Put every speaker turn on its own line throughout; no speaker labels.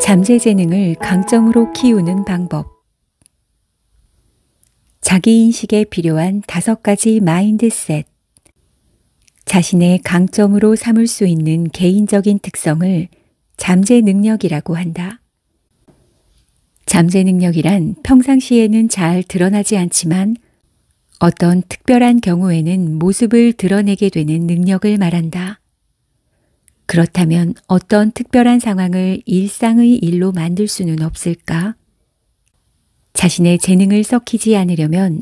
잠재 재능을 강점으로 키우는 방법. 자기 인식에 필요한 5가지 마인드셋. 자신의 강점으로 삼을 수 있는 개인적인 특성을 잠재 능력이라고 한다. 잠재 능력이란 평상시에는 잘 드러나지 않지만 어떤 특별한 경우에는 모습을 드러내게 되는 능력을 말한다. 그렇다면 어떤 특별한 상황을 일상의 일로 만들 수는 없을까? 자신의 재능을 썩히지 않으려면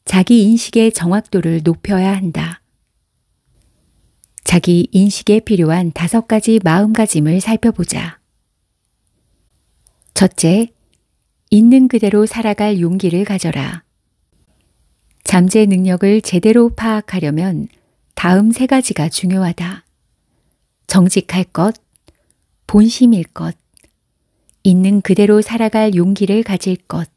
자기 인식의 정확도를 높여야 한다. 자기 인식에 필요한 5가지 마음가짐을 살펴보자. 첫째, 있는 그대로 살아갈 용기를 가져라. 잠재 능력을 제대로 파악하려면 다음 3가지가 중요하다. 정직할 것, 본심일 것, 있는 그대로 살아갈 용기를 가질 것.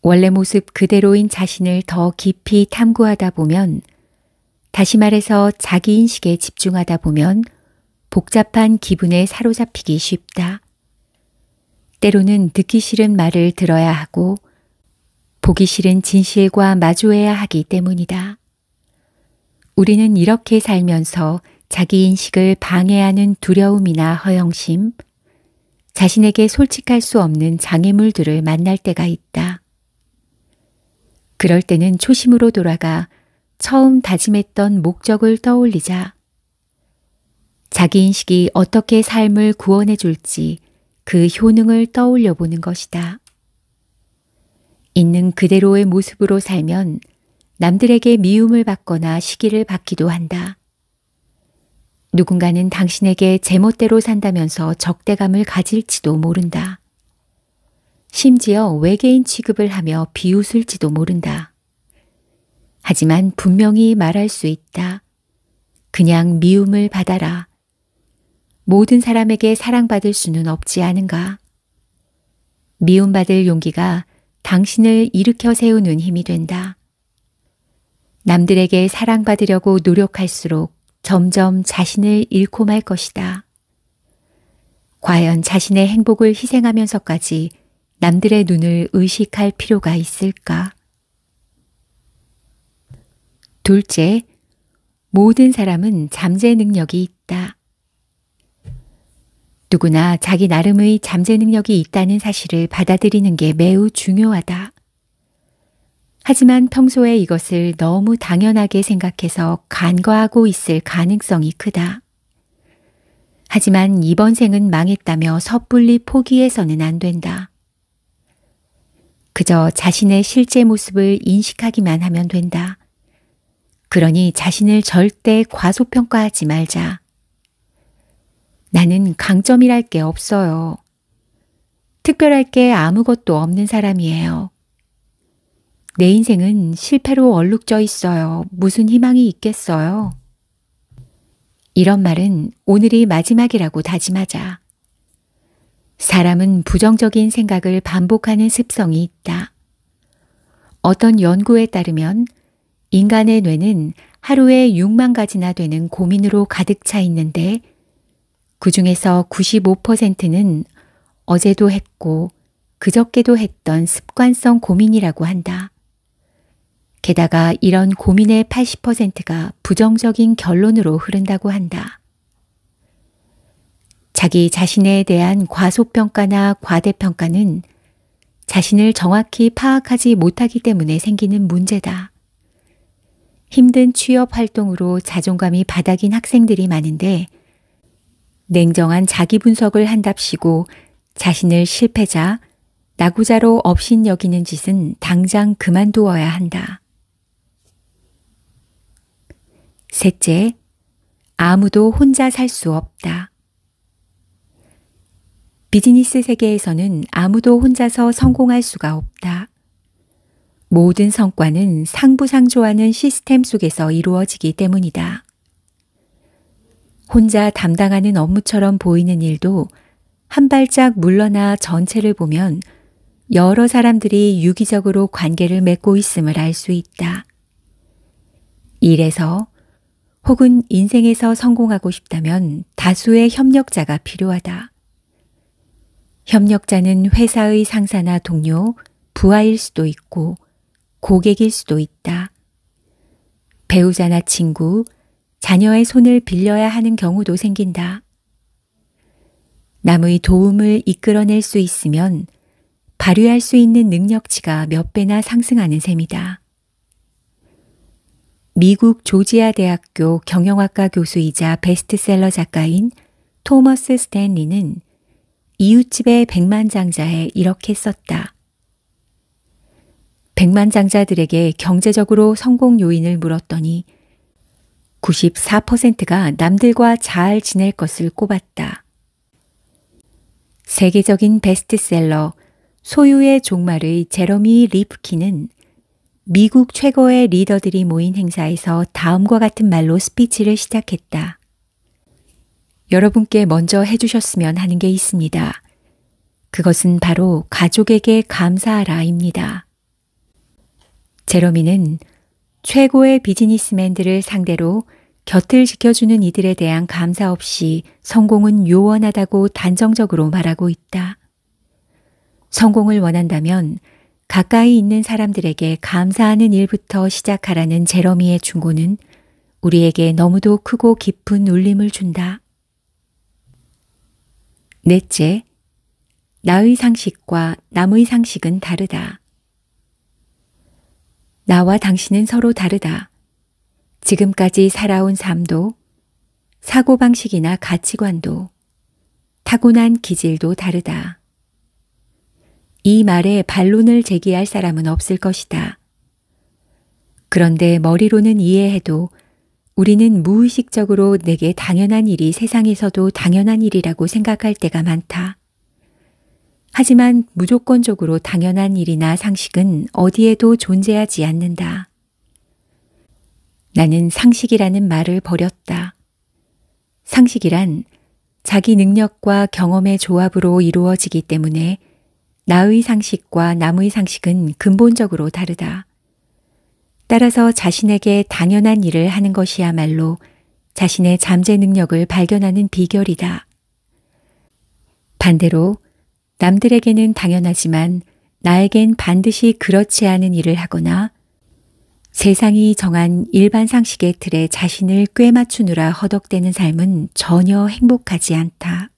원래 모습 그대로인 자신을 더 깊이 탐구하다 보면, 다시 말해서 자기 인식에 집중하다 보면 복잡한 기분에 사로잡히기 쉽다. 때로는 듣기 싫은 말을 들어야 하고 보기 싫은 진실과 마주해야 하기 때문이다. 우리는 이렇게 살면서 자기 인식을 방해하는 두려움이나 허영심, 자신에게 솔직할 수 없는 장애물들을 만날 때가 있다. 그럴 때는 초심으로 돌아가 처음 다짐했던 목적을 떠올리자. 자기 인식이 어떻게 삶을 구원해 줄지 그 효능을 떠올려 보는 것이다. 있는 그대로의 모습으로 살면 남들에게 미움을 받거나 시기를 받기도 한다. 누군가는 당신에게 제멋대로 산다면서 적대감을 가질지도 모른다. 심지어 외계인 취급을 하며 비웃을지도 모른다. 하지만 분명히 말할 수 있다. 그냥 미움을 받아라. 모든 사람에게 사랑받을 수는 없지 않은가? 미움받을 용기가 당신을 일으켜 세우는 힘이 된다. 남들에게 사랑받으려고 노력할수록 점점 자신을 잃고 말 것이다. 과연 자신의 행복을 희생하면서까지 남들의 눈을 의식할 필요가 있을까? 둘째, 모든 사람은 잠재 능력이 있다. 누구나 자기 나름의 잠재 능력이 있다는 사실을 받아들이는 게 매우 중요하다. 하지만 평소에 이것을 너무 당연하게 생각해서 간과하고 있을 가능성이 크다. 하지만 이번 생은 망했다며 섣불리 포기해서는 안 된다. 그저 자신의 실제 모습을 인식하기만 하면 된다. 그러니 자신을 절대 과소평가하지 말자. 나는 강점이랄 게 없어요. 특별할 게 아무것도 없는 사람이에요. 내 인생은 실패로 얼룩져 있어요. 무슨 희망이 있겠어요? 이런 말은 오늘이 마지막이라고 다짐하자. 사람은 부정적인 생각을 반복하는 습성이 있다. 어떤 연구에 따르면 인간의 뇌는 하루에 6만 가지나 되는 고민으로 가득 차 있는데 그 중에서 95%는 어제도 했고 그저께도 했던 습관성 고민이라고 한다. 게다가 이런 고민의 80%가 부정적인 결론으로 흐른다고 한다. 자기 자신에 대한 과소평가나 과대평가는 자신을 정확히 파악하지 못하기 때문에 생기는 문제다. 힘든 취업 활동으로 자존감이 바닥인 학생들이 많은데 냉정한 자기 분석을 한답시고 자신을 실패자, 나구자로 업신여기는 짓은 당장 그만두어야 한다. 셋째, 아무도 혼자 살 수 없다. 비즈니스 세계에서는 아무도 혼자서 성공할 수가 없다. 모든 성과는 상부상조하는 시스템 속에서 이루어지기 때문이다. 혼자 담당하는 업무처럼 보이는 일도 한 발짝 물러나 전체를 보면 여러 사람들이 유기적으로 관계를 맺고 있음을 알 수 있다. 일에서 혹은 인생에서 성공하고 싶다면 다수의 협력자가 필요하다. 협력자는 회사의 상사나 동료, 부하일 수도 있고 고객일 수도 있다. 배우자나 친구, 자녀의 손을 빌려야 하는 경우도 생긴다. 남의 도움을 이끌어낼 수 있으면 발휘할 수 있는 능력치가 몇 배나 상승하는 셈이다. 미국 조지아 대학교 경영학과 교수이자 베스트셀러 작가인 토머스 스탠리는 이웃집의 백만장자에 이렇게 썼다. 백만장자들에게 경제적으로 성공 요인을 물었더니 94%가 남들과 잘 지낼 것을 꼽았다. 세계적인 베스트셀러 소유의 종말의 제러미 리프킨은 미국 최고의 리더들이 모인 행사에서 다음과 같은 말로 스피치를 시작했다. 여러분께 먼저 해주셨으면 하는 게 있습니다. 그것은 바로 가족에게 감사하라입니다. 제러미는 최고의 비즈니스맨들을 상대로 곁을 지켜주는 이들에 대한 감사 없이 성공은 요원하다고 단정적으로 말하고 있다. 성공을 원한다면 가까이 있는 사람들에게 감사하는 일부터 시작하라는 제러미의 충고는 우리에게 너무도 크고 깊은 울림을 준다. 넷째, 나의 상식과 남의 상식은 다르다. 나와 당신은 서로 다르다. 지금까지 살아온 삶도, 사고방식이나 가치관도, 타고난 기질도 다르다. 이 말에 반론을 제기할 사람은 없을 것이다. 그런데 머리로는 이해해도 우리는 무의식적으로 내게 당연한 일이 세상에서도 당연한 일이라고 생각할 때가 많다. 하지만 무조건적으로 당연한 일이나 상식은 어디에도 존재하지 않는다. 나는 상식이라는 말을 버렸다. 상식이란 자기 능력과 경험의 조합으로 이루어지기 때문에 나의 상식과 남의 상식은 근본적으로 다르다. 따라서 자신에게 당연한 일을 하는 것이야말로 자신의 잠재 능력을 발견하는 비결이다. 반대로 남들에게는 당연하지만 나에겐 반드시 그렇지 않은 일을 하거나 세상이 정한 일반 상식의 틀에 자신을 꿰맞추느라 허덕대는 삶은 전혀 행복하지 않다.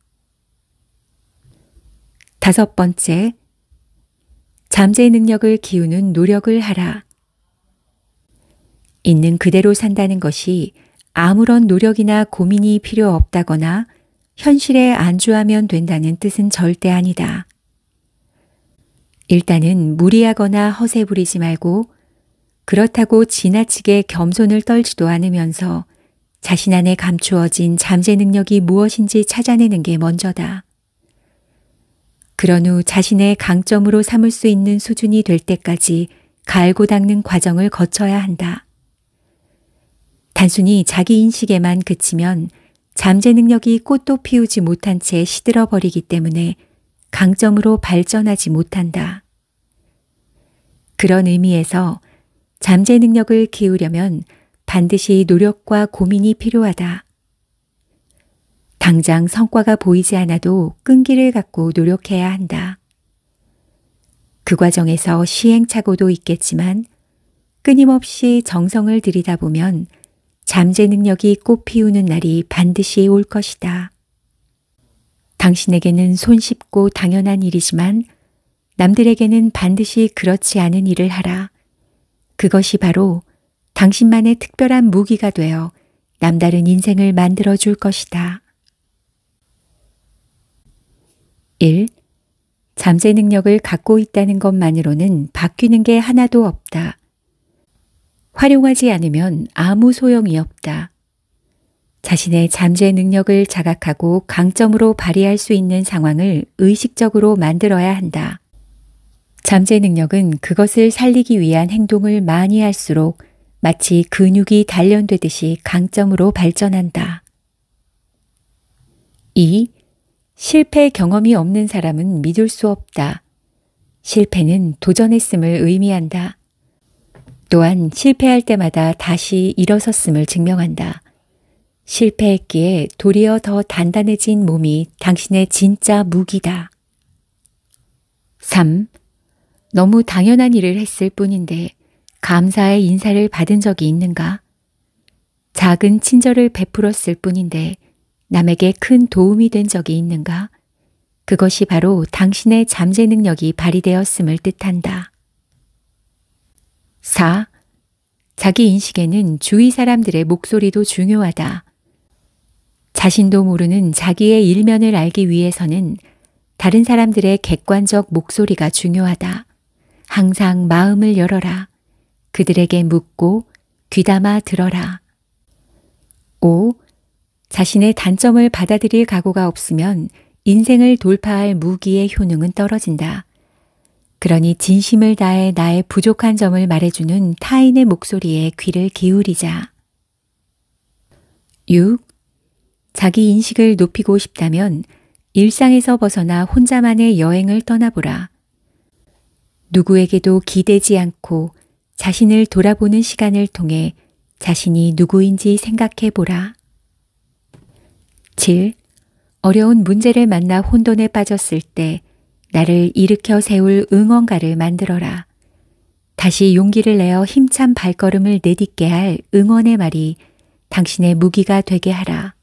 다섯 번째, 잠재 능력을 기우는 노력을 하라. 있는 그대로 산다는 것이 아무런 노력이나 고민이 필요 없다거나 현실에 안주하면 된다는 뜻은 절대 아니다. 일단은 무리하거나 허세 부리지 말고 그렇다고 지나치게 겸손을 떨지도 않으면서 자신 안에 감추어진 잠재 능력이 무엇인지 찾아내는 게 먼저다. 그런 후 자신의 강점으로 삼을 수 있는 수준이 될 때까지 갈고 닦는 과정을 거쳐야 한다. 단순히 자기 인식에만 그치면 잠재 능력이 꽃도 피우지 못한 채 시들어 버리기 때문에 강점으로 발전하지 못한다. 그런 의미에서 잠재 능력을 키우려면 반드시 노력과 고민이 필요하다. 당장 성과가 보이지 않아도 끈기를 갖고 노력해야 한다. 그 과정에서 시행착오도 있겠지만 끊임없이 정성을 들이다 보면 잠재 능력이 꽃 피우는 날이 반드시 올 것이다. 당신에게는 손쉽고 당연한 일이지만 남들에게는 반드시 그렇지 않은 일을 하라. 그것이 바로 당신만의 특별한 무기가 되어 남다른 인생을 만들어 줄 것이다. 1. 잠재 능력을 갖고 있다는 것만으로는 바뀌는 게 하나도 없다. 활용하지 않으면 아무 소용이 없다. 자신의 잠재 능력을 자각하고 강점으로 발휘할 수 있는 상황을 의식적으로 만들어야 한다. 잠재 능력은 그것을 살리기 위한 행동을 많이 할수록 마치 근육이 단련되듯이 강점으로 발전한다. 2. 실패 경험이 없는 사람은 믿을 수 없다. 실패는 도전했음을 의미한다. 또한 실패할 때마다 다시 일어섰음을 증명한다. 실패했기에 도리어 더 단단해진 몸이 당신의 진짜 무기다. 3. 너무 당연한 일을 했을 뿐인데 감사의 인사를 받은 적이 있는가? 작은 친절을 베풀었을 뿐인데 남에게 큰 도움이 된 적이 있는가? 그것이 바로 당신의 잠재 능력이 발휘되었음을 뜻한다. 4. 자기 인식에는 주위 사람들의 목소리도 중요하다. 자신도 모르는 자기의 일면을 알기 위해서는 다른 사람들의 객관적 목소리가 중요하다. 항상 마음을 열어라. 그들에게 묻고 귀담아 들어라. 5. 자신의 단점을 받아들일 각오가 없으면 인생을 돌파할 무기의 효능은 떨어진다. 그러니 진심을 다해 나의 부족한 점을 말해주는 타인의 목소리에 귀를 기울이자. 6. 자기 인식을 높이고 싶다면 일상에서 벗어나 혼자만의 여행을 떠나보라. 누구에게도 기대지 않고 자신을 돌아보는 시간을 통해 자신이 누구인지 생각해보라. 7. 어려운 문제를 만나 혼돈에 빠졌을 때 나를 일으켜 세울 응원가를 만들어라. 다시 용기를 내어 힘찬 발걸음을 내딛게 할 응원의 말이 당신의 무기가 되게 하라.